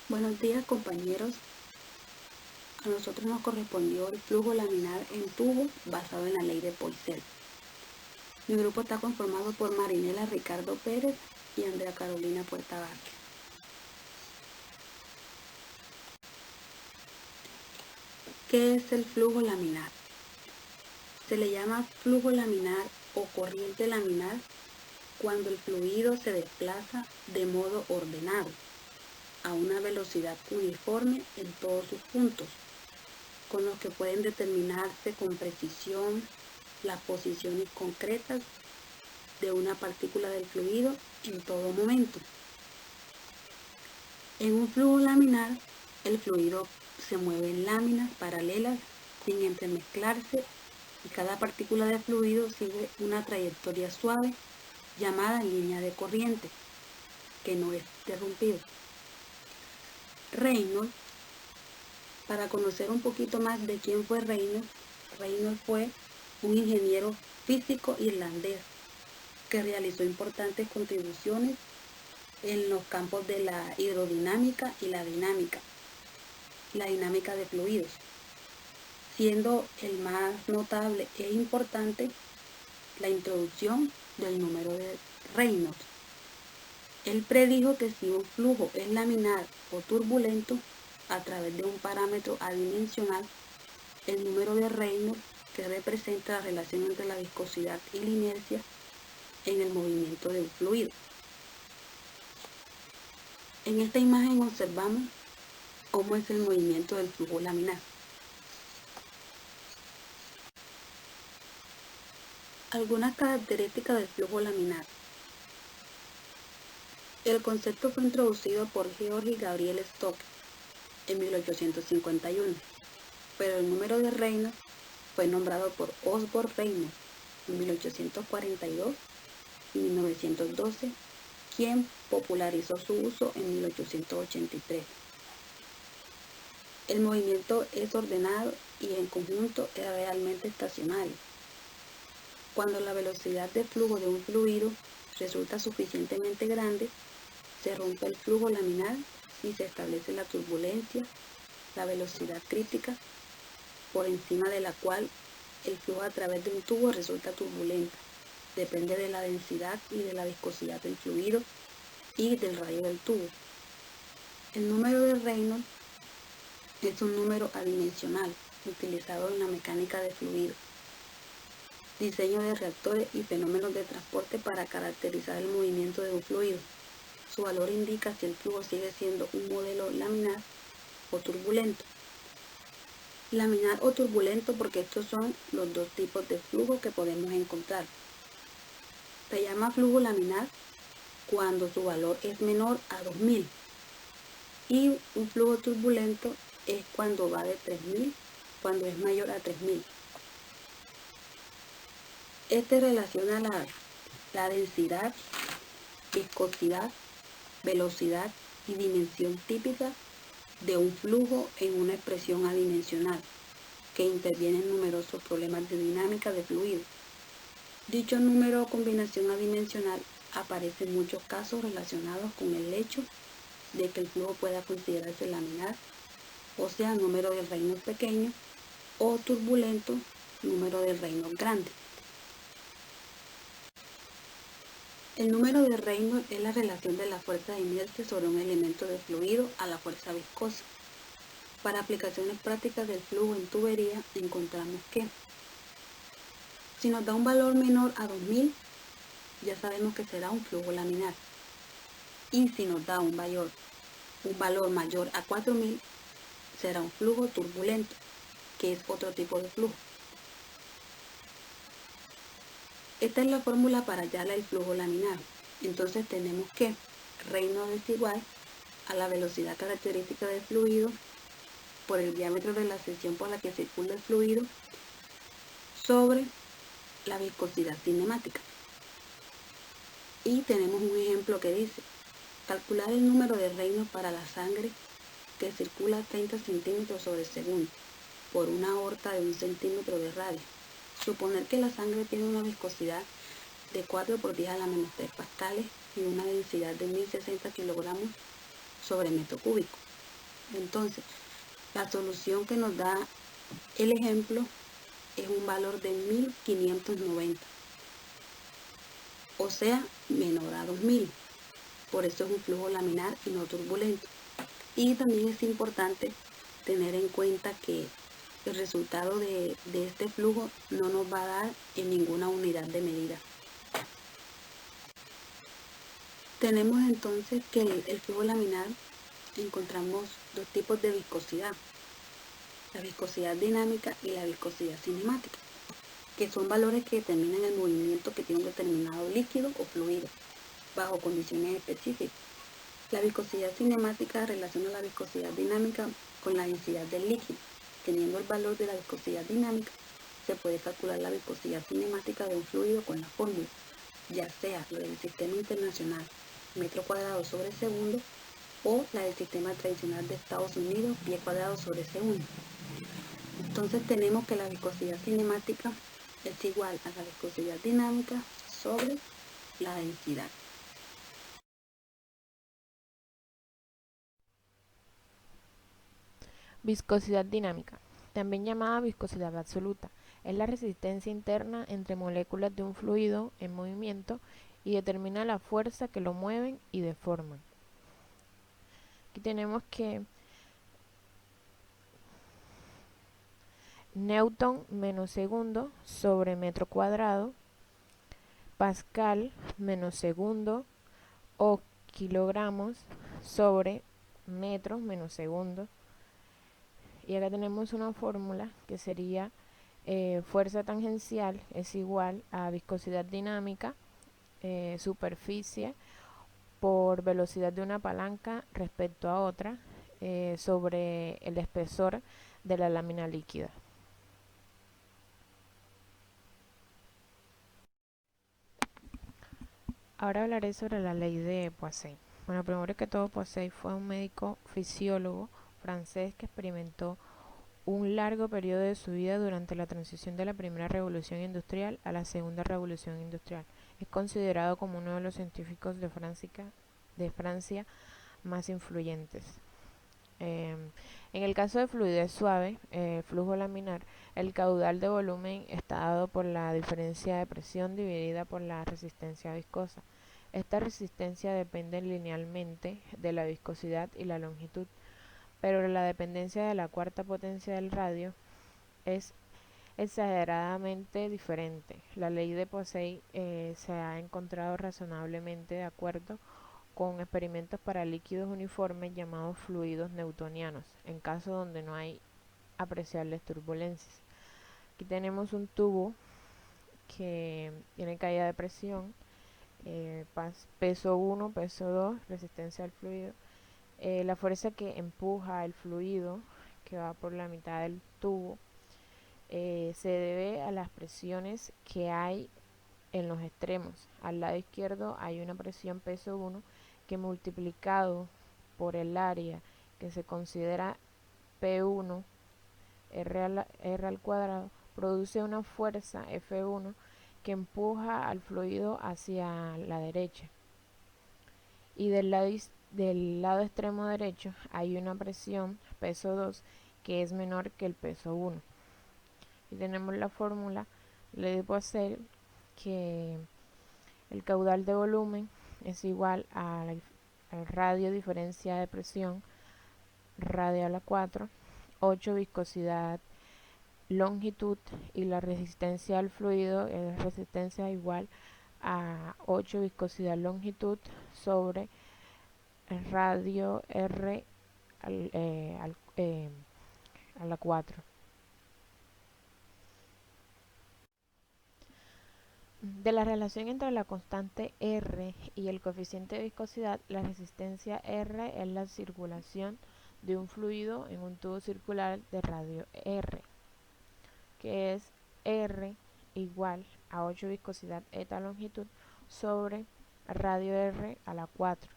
Buenos días, compañeros. A nosotros nos correspondió el flujo laminar en tubo basado en la ley de Poiseuille. Mi grupo está conformado por Marinela Ricardo Pérez y Andrea Carolina Puerta Vázquez. ¿Qué es el flujo laminar? Se le llama flujo laminar o corriente laminar cuando el fluido se desplaza de modo ordenado a una velocidad uniforme en todos sus puntos, con los que pueden determinarse con precisión las posiciones concretas de una partícula del fluido en todo momento. En un flujo laminar, el fluido se mueve en láminas paralelas sin entremezclarse y cada partícula de fluido sigue una trayectoria suave llamada línea de corriente, que no es interrumpido. Reynolds, para conocer un poquito más de quién fue Reynolds fue un ingeniero físico irlandés que realizó importantes contribuciones en los campos de la hidrodinámica y la dinámica de fluidos, siendo el más notable e importante la introducción del número de Reynolds. Él predijo que si un flujo es laminar o turbulento, a través de un parámetro adimensional, el número de Reynolds, que representa la relación entre la viscosidad y la inercia en el movimiento de un fluido. En esta imagen observamos cómo es el movimiento del flujo laminar. Algunas características del flujo laminar. El concepto fue introducido por Georg Gabriel Stokes en 1851, pero el número de Reynolds fue nombrado por Osborne Reynolds en 1842 y 1912, quien popularizó su uso en 1883. El movimiento es ordenado y en conjunto es realmente estacionario. Cuando la velocidad de flujo de un fluido resulta suficientemente grande, se rompe el flujo laminar y se establece la turbulencia, la velocidad crítica, por encima de la cual el flujo a través de un tubo resulta turbulento. Depende de la densidad y de la viscosidad del fluido y del radio del tubo. El número de Reynolds es un número adimensional utilizado en la mecánica de fluidos, diseño de reactores y fenómenos de transporte para caracterizar el movimiento de un fluido. Su valor indica si el flujo sigue siendo un modelo laminar o turbulento. Laminar o turbulento porque estos son los dos tipos de flujo que podemos encontrar. Se llama flujo laminar cuando su valor es menor a 2000 y un flujo turbulento es cuando va de 3000, cuando es mayor a 3000. Este relaciona la densidad, viscosidad, velocidad y dimensión típica de un flujo en una expresión adimensional que interviene en numerosos problemas de dinámica de fluido. Dicho número o combinación adimensional aparece en muchos casos relacionados con el hecho de que el flujo pueda considerarse laminar, o sea, número de Reynolds pequeño, o turbulento, número de Reynolds grande. El número de Reynolds es la relación de la fuerza de inercia sobre un elemento de fluido a la fuerza viscosa. Para aplicaciones prácticas del flujo en tubería, encontramos que si nos da un valor menor a 2000, ya sabemos que será un flujo laminar. Y si nos da un valor mayor a 4000, será un flujo turbulento, que es otro tipo de flujo. Esta es la fórmula para hallar el flujo laminar. Entonces tenemos que Reynolds es igual a la velocidad característica del fluido por el diámetro de la sección por la que circula el fluido sobre la viscosidad cinemática. Y tenemos un ejemplo que dice: calcular el número de Reynolds para la sangre que circula 30 centímetros sobre segundo por una aorta de 1 centímetro de radio. Suponer que la sangre tiene una viscosidad de 4 por 10 a la menos 3 pascales y una densidad de 1060 kilogramos sobre metro cúbico. Entonces, la solución que nos da el ejemplo es un valor de 1590, o sea, menor a 2000. Por eso es un flujo laminar y no turbulento. Y también es importante tener en cuenta que el resultado de este flujo no nos va a dar en ninguna unidad de medida. Tenemos entonces que el flujo laminar encontramos dos tipos de viscosidad: la viscosidad dinámica y la viscosidad cinemática, que son valores que determinan el movimiento que tiene un determinado líquido o fluido bajo condiciones específicas. La viscosidad cinemática relaciona la viscosidad dinámica con la densidad del líquido. Teniendo el valor de la viscosidad dinámica, se puede calcular la viscosidad cinemática de un fluido con la fórmula, ya sea la del sistema internacional, metro cuadrado sobre segundo, o la del sistema tradicional de Estados Unidos, pie cuadrado sobre segundo. Entonces tenemos que la viscosidad cinemática es igual a la viscosidad dinámica sobre la densidad. Viscosidad dinámica, también llamada viscosidad absoluta, es la resistencia interna entre moléculas de un fluido en movimiento y determina la fuerza que lo mueven y deforman. Aquí tenemos que Newton menos segundo sobre metro cuadrado, Pascal menos segundo o kilogramos sobre metros menos segundo. Y acá tenemos una fórmula que sería fuerza tangencial es igual a viscosidad dinámica, superficie por velocidad de una palanca respecto a otra, sobre el espesor de la lámina líquida. Ahora hablaré sobre la ley de Poiseuille. Bueno, primero que todo, Poiseuille fue un médico fisiólogo francés que experimentó un largo periodo de su vida durante la transición de la primera revolución industrial a la segunda revolución industrial. Es considerado como uno de los científicos de Francia más influyentes. En el caso de fluidez suave, flujo laminar, el caudal de volumen está dado por la diferencia de presión dividida por la resistencia viscosa. Esta resistencia depende linealmente de la viscosidad y la longitud, pero la dependencia de la cuarta potencia del radio es exageradamente diferente. La ley de Poiseuille se ha encontrado razonablemente de acuerdo con experimentos para líquidos uniformes llamados fluidos newtonianos, en caso donde no hay apreciables turbulencias. Aquí tenemos un tubo que tiene caída de presión, peso 1, peso 2, resistencia al fluido. La fuerza que empuja el fluido, que va por la mitad del tubo, se debe a las presiones que hay en los extremos. Al lado izquierdo hay una presión peso 1 que multiplicado por el área que se considera P1 R al cuadrado produce una fuerza F1 que empuja al fluido hacia la derecha. Y del lado extremo derecho hay una presión peso 2 que es menor que el peso 1. Y tenemos la fórmula de Poiseuille, que el caudal de volumen es igual al radio diferencia de presión, radio a la 4, 8 viscosidad longitud, y la resistencia al fluido es resistencia igual a 8 viscosidad longitud sobre radio R a la 4. De la relación entre la constante R y el coeficiente de viscosidad, la resistencia R es la circulación de un fluido en un tubo circular de radio R, que es R igual a 8 viscosidad eta longitud sobre radio R a la 4.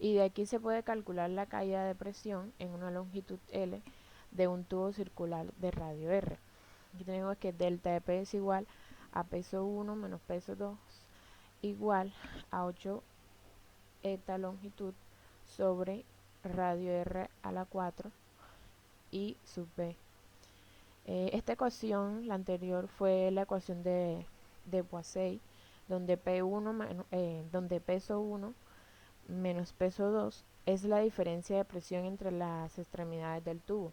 Y de aquí se puede calcular la caída de presión en una longitud L de un tubo circular de radio R. Aquí tenemos que delta de P es igual a peso 1 menos peso 2 igual a 8 eta longitud sobre radio R a la 4 I sub B. Esta ecuación, la anterior, fue la ecuación de Poiseuille, donde donde peso 1 menos peso 2 es la diferencia de presión entre las extremidades del tubo.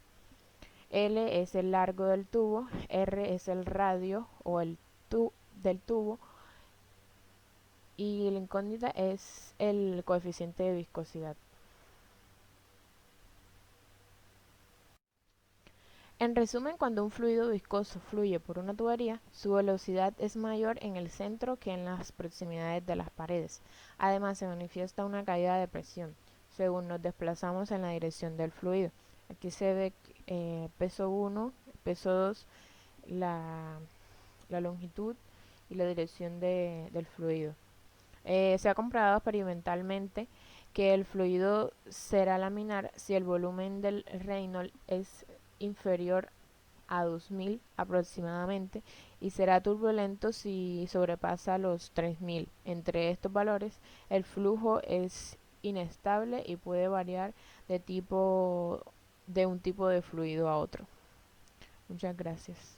L es el largo del tubo, R es el radio o del tubo, y la incógnita es el coeficiente de viscosidad. En resumen, cuando un fluido viscoso fluye por una tubería, su velocidad es mayor en el centro que en las proximidades de las paredes. Además, se manifiesta una caída de presión según nos desplazamos en la dirección del fluido. Aquí se ve peso 1, peso 2, la, la longitud y la dirección del fluido. Se ha comprobado experimentalmente que el fluido será laminar si el volumen del Reynolds es inferior a 2000 aproximadamente y será turbulento si sobrepasa los 3000. Entre estos valores, el flujo es inestable y puede variar de un tipo de fluido a otro. Muchas gracias.